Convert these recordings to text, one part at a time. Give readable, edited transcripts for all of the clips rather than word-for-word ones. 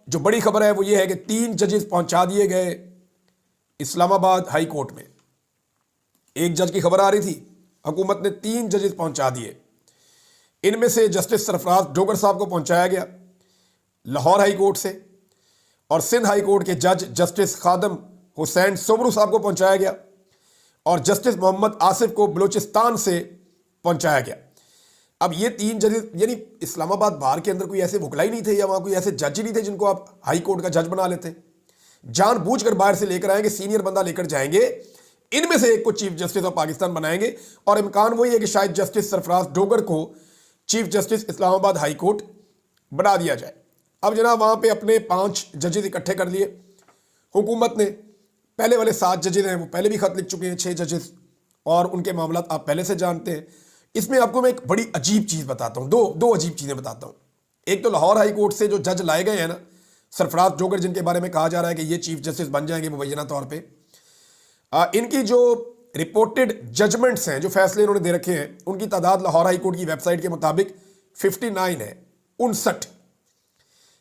जो बड़ी खबर है वो ये है कि 3 जजेस पहुंचा दिए गए इस्लामाबाद हाई कोर्ट में। एक जज की खबर आ रही थी, हुकूमत ने 3 जजेस पहुंचा दिए। इनमें से जस्टिस सरफराज डोगर साहब को पहुंचाया गया लाहौर हाई कोर्ट से, और सिंध हाई कोर्ट के जज जस्टिस खादम हुसैन सोबरू साहब को पहुंचाया गया, और जस्टिस मोहम्मद आसिफ को बलूचिस्तान से पहुंचाया गया। अब ये 3 जजेस, यानी इस्लामाबाद बार के अंदर कोई ऐसे वकला ही नहीं थे या वहां कोई ऐसे जज ही नहीं थे जिनको आप हाई कोर्ट का जज बना लेते। जानबूझकर बाहर से लेकर आएंगे, सीनियर बंदा लेकर जाएंगे, इनमें से एक को चीफ जस्टिस ऑफ पाकिस्तान बनाएंगे, और इम्कान वही है कि शायद जस्टिस सरफराज डोगर को chief justice Islamabad high court बना दिया जाए। अब जनाब वहां पे अपने 5 जजेस इकट्ठे कर लिए हुकूमत ने। पहले वाले 7 जजेस हैं वो पहले भी खत लिख चुके हैं, 6 जजेस, और उनके मामला आप पहले से जानते हैं। इसमें आपको मैं एक बड़ी अजीब चीज बताता हूं, दो अजीब चीजें बताता हूं। एक तो लाहौर हाई कोर्ट से जो जज लाए गए हैं ना, सरफराज डोगर, जिनके बारे में कहा जा रहा है कि ये चीफ जस्टिस बन जाएंगे मुबैना तौर पर, इनकी जो रिपोर्टेड जजमेंट्स हैं, जो फैसले इन्होंने दे रखे हैं, उनकी तादाद लाहौर हाई कोर्ट की वेबसाइट के मुताबिक 59 है, 59।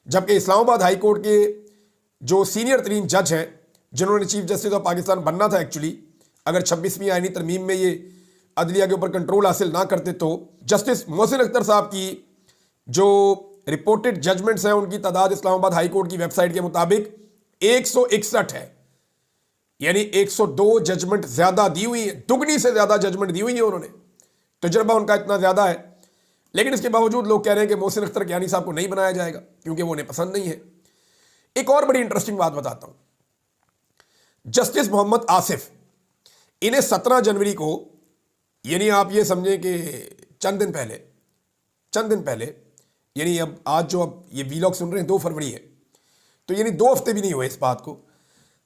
जबकि इस्लामाबाद हाई कोर्ट के जो सीनियर तरीन जज हैं, जिन्होंने चीफ जस्टिस ऑफ पाकिस्तान बनना था एक्चुअली, अगर 26वीं आईनी तरमीम में ये अदलिया के ऊपर कंट्रोल हासिल ना करते, तो जस्टिस मोहसिन अख्तर साहब की जो रिपोर्टेड जजमेंट्स हैं उनकी तादाद इस्लामाबाद हाई कोर्ट की वेबसाइट के मुताबिक 161 है। यानी 102 जजमेंट ज्यादा दी हुई है, दुगनी से ज्यादा जजमेंट दी हुई है उन्होंने। तजुर्बा उनका इतना ज्यादा है, लेकिन इसके बावजूद लोग कह रहे हैं कि मोहसिन अख्तर कियानी साहब को नहीं बनाया जाएगा क्योंकि वो उन्हें पसंद नहीं है। एक और बड़ी इंटरेस्टिंग बात बताता हूं, जस्टिस मोहम्मद आसिफ, इन्हें 17 जनवरी को, यानी आप ये समझें कि चंद दिन पहले, यानी अब आज जो अब ये वीलॉग सुन रहे हैं 2 फरवरी है, तो यानी 2 हफ्ते भी नहीं हुए इस बात को।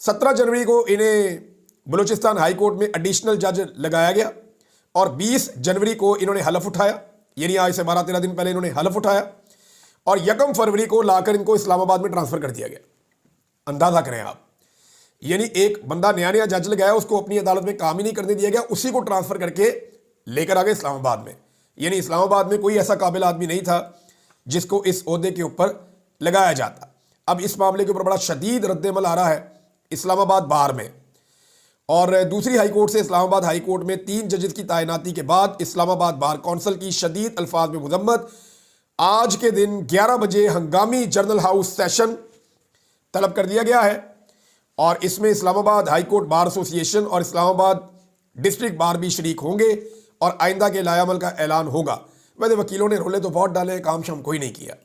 17 जनवरी को इन्हें बलूचिस्तान हाई कोर्ट में एडिशनल जज लगाया गया, और 20 जनवरी को इन्होंने हलफ उठाया, यानी आज से 12-13 दिन पहले इन्होंने हलफ उठाया, और 1 फरवरी को लाकर इनको इस्लामाबाद में ट्रांसफर कर दिया गया। अंदाजा करें आप, यानी एक बंदा नया जज लगाया, उसको अपनी अदालत में काम ही नहीं करने दिया गया, उसी को ट्रांसफर करके लेकर आ गए इस्लामाबाद में। यानी इस्लामाबाद में कोई ऐसा काबिल आदमी नहीं था जिसको इस ओहदे के ऊपर लगाया जाता। अब इस मामले के ऊपर बड़ा शदीद रद्दमल आ रहा है इस्लामाबाद बार में, और दूसरी हाई कोर्ट से इस्लामाबाद हाई कोर्ट में 3 जजेस की तैनाती के बाद इस्लामाबाद बार कौंसिल की शदीद अल्फाज में मुजम्मत। आज के दिन 11 बजे हंगामी जर्नल हाउस सेशन तलब कर दिया गया है, और इसमें Islamabad high court bar association और इस्लामाबाद डिस्ट्रिक्ट बार भी शरीक होंगे, और आइंदा के लायामल का ऐलान होगा। वैसे वकीलों ने रोले तो बहुत डाले, काम शाम कोई नहीं किया।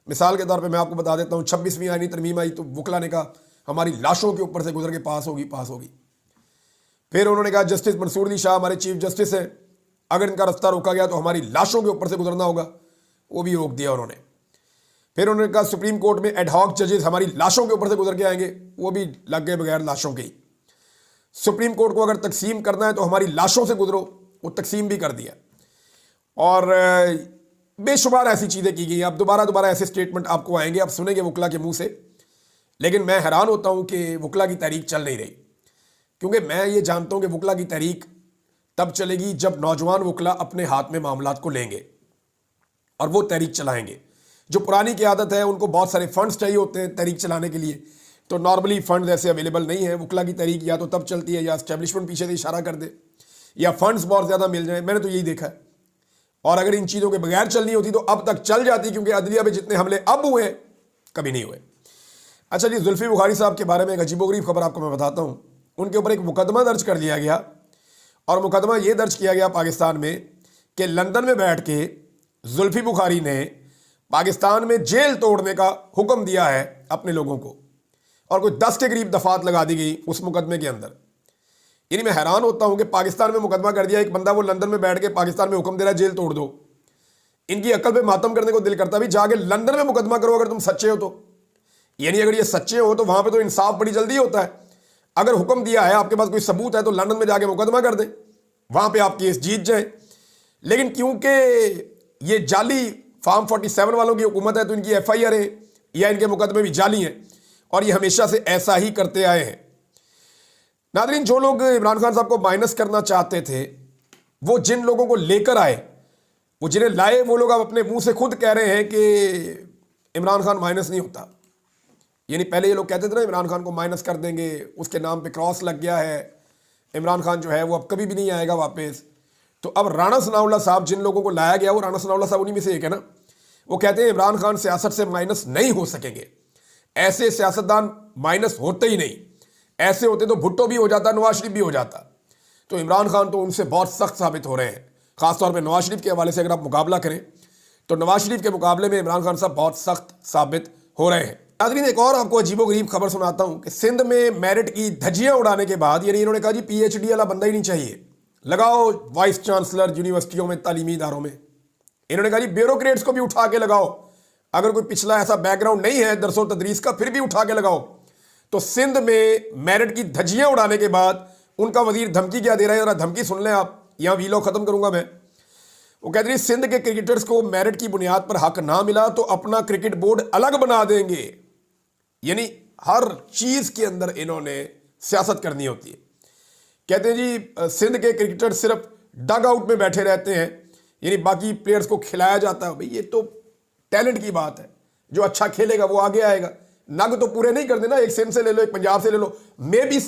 मिसाल के तौर पे मैं आपको बता देता हूँ, 26वीं आईनी तरमीम आई तो वकला ने कहा हमारी लाशों के ऊपर से गुजर के पास होगी। फिर उन्होंने कहा जस्टिस मंसूर अली शाह हमारे चीफ जस्टिस हैं, अगर इनका रास्ता रोका गया तो हमारी लाशों के ऊपर से गुजरना होगा, वो भी रोक दिया उन्होंने। फिर उन्होंने कहा सुप्रीम कोर्ट में एडहॉक जजेस हमारी लाशों के ऊपर से गुजर के आएंगे, वो भी लग गए बगैर लाशों के ही। सुप्रीम कोर्ट को अगर तकसीम करना है तो हमारी लाशों से गुजरो, वो तकसीम भी कर दिया। और बेशुमार ऐसी चीज़ें की गई। अब दोबारा ऐसे स्टेटमेंट आपको आएंगे, आप सुनेंगे वकला के मुंह से, लेकिन मैं हैरान होता हूं कि वकला की तहरीक चल नहीं रही, क्योंकि मैं ये जानता हूं कि वकला की तहरीक तब चलेगी जब नौजवान वकला अपने हाथ में मामलात को लेंगे और वो तहरीक चलाएंगे। जो पुरानी की आदत है, उनको बहुत सारे फंड्स चाहिए होते हैं तहरीक चलाने के लिए, तो नॉर्मली फंड्स ऐसे अवेलेबल नहीं है। वकला की तहरीक या तो तब चलती है या एस्टेब्लिशमेंट पीछे से इशारा कर दे, या फंड्स बहुत ज़्यादा मिल जाए, मैंने तो यही देखा है। और अगर इन चीज़ों के बगैर चलनी होती तो अब तक चल जाती, क्योंकि अदलिया में जितने हमले अब हुए कभी नहीं हुए। अच्छा जी, जुल्फी बुखारी साहब के बारे में एक अजीबोगरीब खबर आपको मैं बताता हूँ। उनके ऊपर एक मुकदमा दर्ज कर दिया गया, और मुकदमा ये दर्ज किया गया पाकिस्तान में कि लंदन में बैठ के जुल्फी बुखारी ने पाकिस्तान में जेल तोड़ने का हुक्म दिया है अपने लोगों को, और कुछ 10 के करीब दफात लगा दी गई उस मुकदमे के अंदर। यानी मैं हैरान होता हूं कि पाकिस्तान में मुकदमा कर दिया एक बंदा, वो लंदन में बैठ के पाकिस्तान में हुक्म दे रहा है जेल तोड़ दो। इनकी अकल पे मातम करने को दिल करता भी, जाके लंदन में मुकदमा करो अगर तुम सच्चे हो तो। यानी अगर ये सच्चे हो तो वहां पे तो इंसाफ बड़ी जल्दी होता है। अगर हुक्म दिया है, आपके पास कोई सबूत है, तो लंदन में जाके मुकदमा कर दें, वहां पे आप केस जीत जाए। लेकिन क्योंकि ये जाली फार्म 47 वालों की हुकूमत है, तो इनकी FIR है या इनके मुकदमे भी जाली हैं, और ये हमेशा से ऐसा ही करते आए हैं। नादरीन, जो लोग इमरान खान साहब को माइनस करना चाहते थे, वो जिन लोगों को लेकर आए, वो जिन्हें लाए, वो लोग अब अपने मुंह से खुद कह रहे हैं कि इमरान खान माइनस नहीं होता। यानी पहले ये लोग कहते थे ना इमरान खान को माइनस कर देंगे, उसके नाम पे क्रॉस लग गया है, इमरान खान जो है वो अब कभी भी नहीं आएगा वापस। तो अब राणा सनाउल्लाह साहब, जिन लोगों को लाया गया, वो राणा सनाउल्लाह साहब उन्हीं में से एक है ना, वो कहते हैं इमरान खान सियासत से माइनस नहीं हो सकेंगे, ऐसे सियासतदान माइनस होते ही नहीं, ऐसे होते तो भुट्टो भी हो जाता, नवाज शरीफ भी हो जाता। तो इमरान खान तो उनसे बहुत सख्त साबित हो रहे हैं, खासतौर पर नवाज शरीफ के हवाले से अगर आप मुकाबला करें तो नवाज शरीफ के मुकाबले में इमरान खान साहब बहुत सख्त साबित हो रहे हैं। नाज़रीन, एक और आपको अजीबोगरीब खबर सुनाता हूं कि सिंध में मेरिट की धज्जियां उड़ाने के बाद, यानी इन्होंने कहा जी पीएचडी वाला बंदा ही नहीं चाहिए, लगाओ वाइस चांसलर यूनिवर्सिटियों में, तालीमी इदारों में। इन्होंने कहा जी ब्यूरोक्रेट्स को भी उठा के लगाओ, अगर कोई पिछला ऐसा बैकग्राउंड नहीं है दरसो तदरीस का, फिर भी उठा के लगाओ। तो सिंध में मेरिट की धज्जियां उड़ाने के बाद उनका वजीर धमकी क्या दे रहा है, जरा धमकी सुन लें आप, यहां वीलो खत्म करूंगा मैं। वो कहते हैं सिंध के क्रिकेटर्स को मेरिट की बुनियाद पर हक ना मिला तो अपना क्रिकेट बोर्ड अलग बना देंगे। यानी हर चीज के अंदर इन्होंने सियासत करनी होती है। कहते हैं जी सिंध के क्रिकेटर सिर्फ डग आउट में बैठे रहते हैं, यानी बाकी प्लेयर्स को खिलाया जाता है। भाई ये तो टैलेंट की बात है, जो अच्छा खेलेगा वो आगे आएगा। नग तो पूरे नहीं कर देना, एक सिंध से ले लो, एक पंजाब से ले लो, मे भी